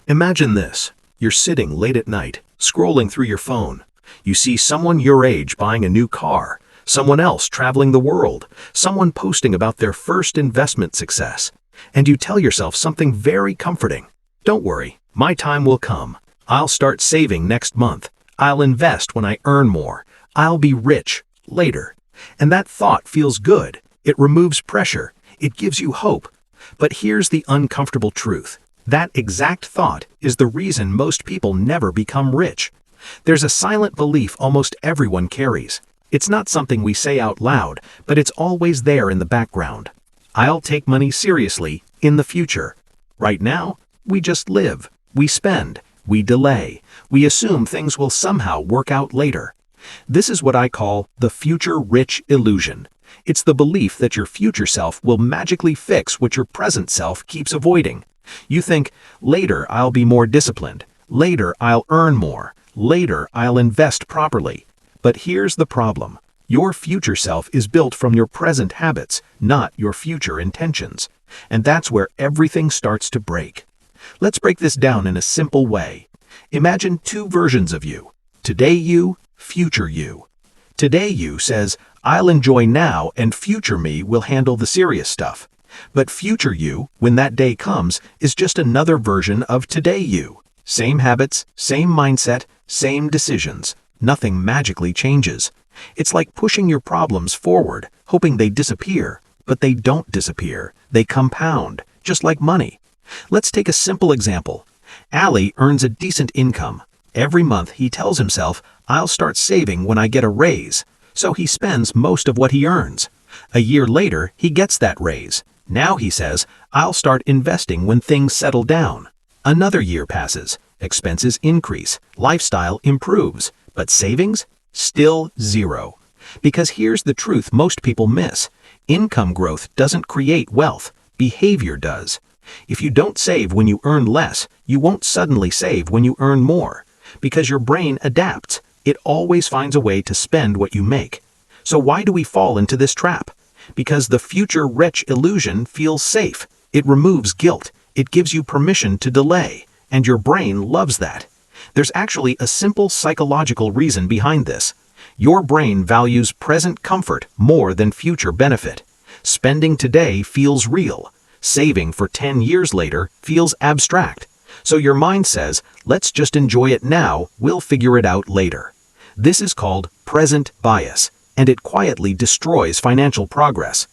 Imagine this. You're sitting late at night, scrolling through your phone. You see someone your age buying a new car, someone else traveling the world, someone posting about their first investment success. And you tell yourself something very comforting. Don't worry, my time will come. I'll start saving next month. I'll invest when I earn more. I'll be rich later. And that thought feels good. It removes pressure. It gives you hope. But here's the uncomfortable truth. That exact thought is the reason most people never become rich. There's a silent belief almost everyone carries. It's not something we say out loud, but it's always there in the background. I'll take money seriously in the future. Right now, we just live. We spend. We delay. We assume things will somehow work out later. This is what I call the future rich illusion. It's the belief that your future self will magically fix what your present self keeps avoiding. You think, later I'll be more disciplined. Later I'll earn more. Later I'll invest properly. But here's the problem. Your future self is built from your present habits, not your future intentions. And that's where everything starts to break. Let's break this down in a simple way. Imagine two versions of you. Today you, future you. Today you says, I'll enjoy now and future me will handle the serious stuff. But future you, when that day comes, is just another version of today you. Same habits, same mindset, same decisions. Nothing magically changes. It's like pushing your problems forward, hoping they disappear. But they don't disappear. They compound, just like money. Let's take a simple example. Ali earns a decent income. Every month he tells himself, I'll start saving when I get a raise. So he spends most of what he earns. A year later, he gets that raise. Now he says, I'll start investing when things settle down. Another year passes. Expenses increase. Lifestyle improves. But savings? Still zero. Because here's the truth most people miss. Income growth doesn't create wealth. Behavior does. If you don't save when you earn less, you won't suddenly save when you earn more. Because your brain adapts. It always finds a way to spend what you make. So why do we fall into this trap? Because the future rich illusion feels safe. It removes guilt. It gives you permission to delay. And your brain loves that. There's actually a simple psychological reason behind this. Your brain values present comfort more than future benefit. Spending today feels real. Saving for 10 years later feels abstract. So your mind says, let's just enjoy it now, we'll figure it out later. This is called present bias, and it quietly destroys financial progress.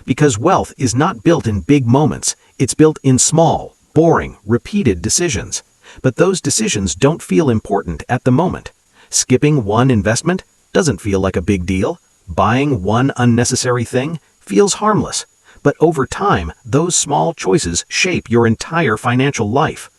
Because wealth is not built in big moments, it's built in small, boring, repeated decisions. But those decisions don't feel important at the moment. Skipping one investment doesn't feel like a big deal. Buying one unnecessary thing feels harmless. But over time, those small choices shape your entire financial life.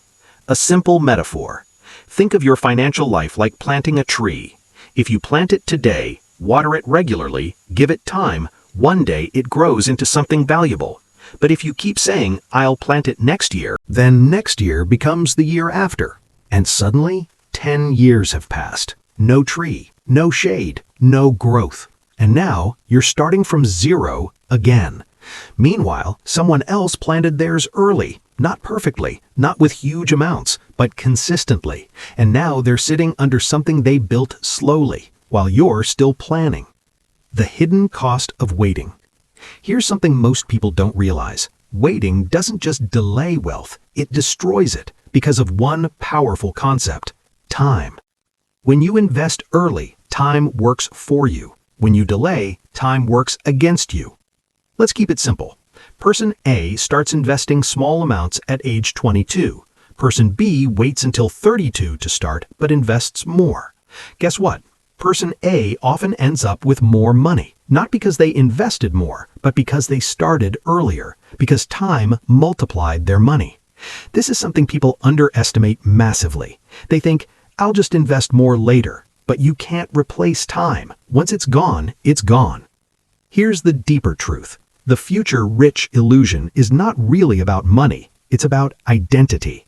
A simple metaphor. Think of your financial life like planting a tree. If you plant it today, water it regularly, give it time, one day it grows into something valuable. But if you keep saying, I'll plant it next year, then next year becomes the year after. And suddenly, 10 years have passed. No tree, no shade, no growth. And now, you're starting from zero again. Meanwhile, someone else planted theirs early, not perfectly, not with huge amounts, but consistently. And now they're sitting under something they built slowly, while you're still planning. The hidden cost of waiting. Here's something most people don't realize. Waiting doesn't just delay wealth, it destroys it because of one powerful concept: time. When you invest early, time works for you. When you delay, time works against you. Let's keep it simple. Person A starts investing small amounts at age 22. Person B waits until 32 to start but invests more. Guess what? Person A often ends up with more money, not because they invested more, but because they started earlier, because time multiplied their money. This is something people underestimate massively. They think, I'll just invest more later, but you can't replace time. Once it's gone, it's gone. Here's the deeper truth. The future rich illusion is not really about money, it's about identity.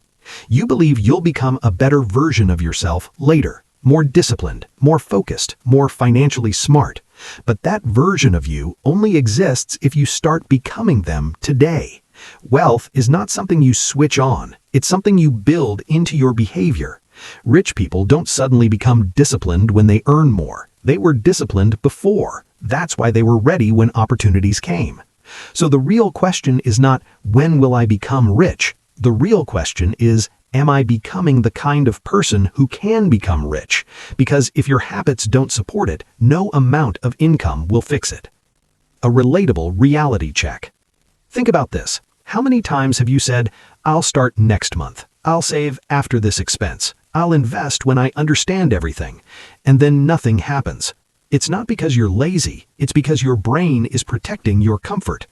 You believe you'll become a better version of yourself later, more disciplined, more focused, more financially smart. But that version of you only exists if you start becoming them today. Wealth is not something you switch on, It's something you build into your behavior. Rich people don't suddenly become disciplined when they earn more. They were disciplined before. That's why they were ready when opportunities came. So the real question is not, when will I become rich? The real question is, am I becoming the kind of person who can become rich? Because if your habits don't support it, no amount of income will fix it. A relatable reality check. Think about this. How many times have you said, I'll start next month. I'll save after this expense. I'll invest when I understand everything. And then nothing happens. It's not because you're lazy. It's because your brain is protecting your comfort.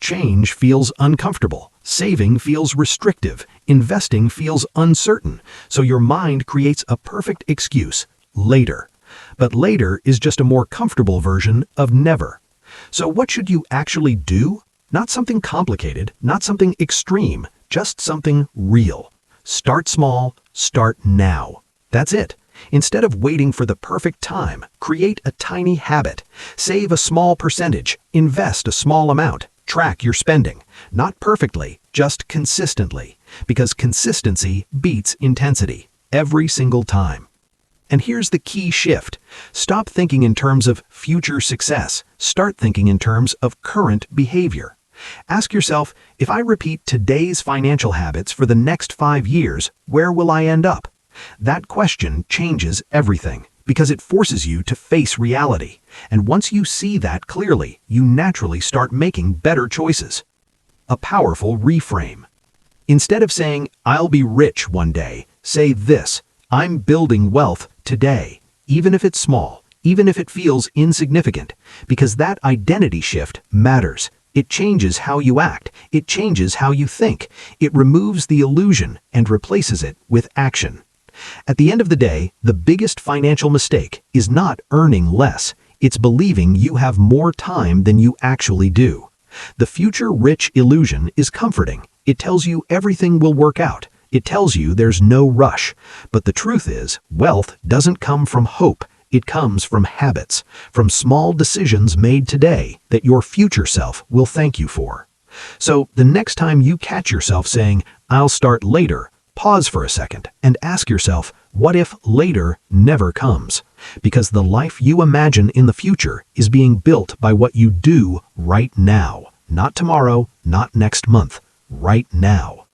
Change feels uncomfortable. Saving feels restrictive. Investing feels uncertain. So your mind creates a perfect excuse, later. But later is just a more comfortable version of never. So what should you actually do? Not something complicated, not something extreme, just something real. Start small, start now. That's it. Instead of waiting for the perfect time, create a tiny habit. Save a small percentage, invest a small amount, track your spending. Not perfectly, just consistently. Because consistency beats intensity, every single time. And here's the key shift. Stop thinking in terms of future success. Start thinking in terms of current behavior. Ask yourself, if I repeat today's financial habits for the next 5 years, where will I end up? That question changes everything because it forces you to face reality. And once you see that clearly, you naturally start making better choices. A powerful reframe. Instead of saying, I'll be rich one day, say this, I'm building wealth today, even if it's small, even if it feels insignificant, because that identity shift matters. It changes how you act. It changes how you think. It removes the illusion and replaces it with action. At the end of the day, the biggest financial mistake is not earning less. It's believing you have more time than you actually do. The future rich illusion is comforting. It tells you everything will work out. It tells you there's no rush. But the truth is, wealth doesn't come from hope. It comes from habits, from small decisions made today that your future self will thank you for. So the next time you catch yourself saying, I'll start later, pause for a second and ask yourself, what if later never comes? Because the life you imagine in the future is being built by what you do right now. Not tomorrow, not next month, right now.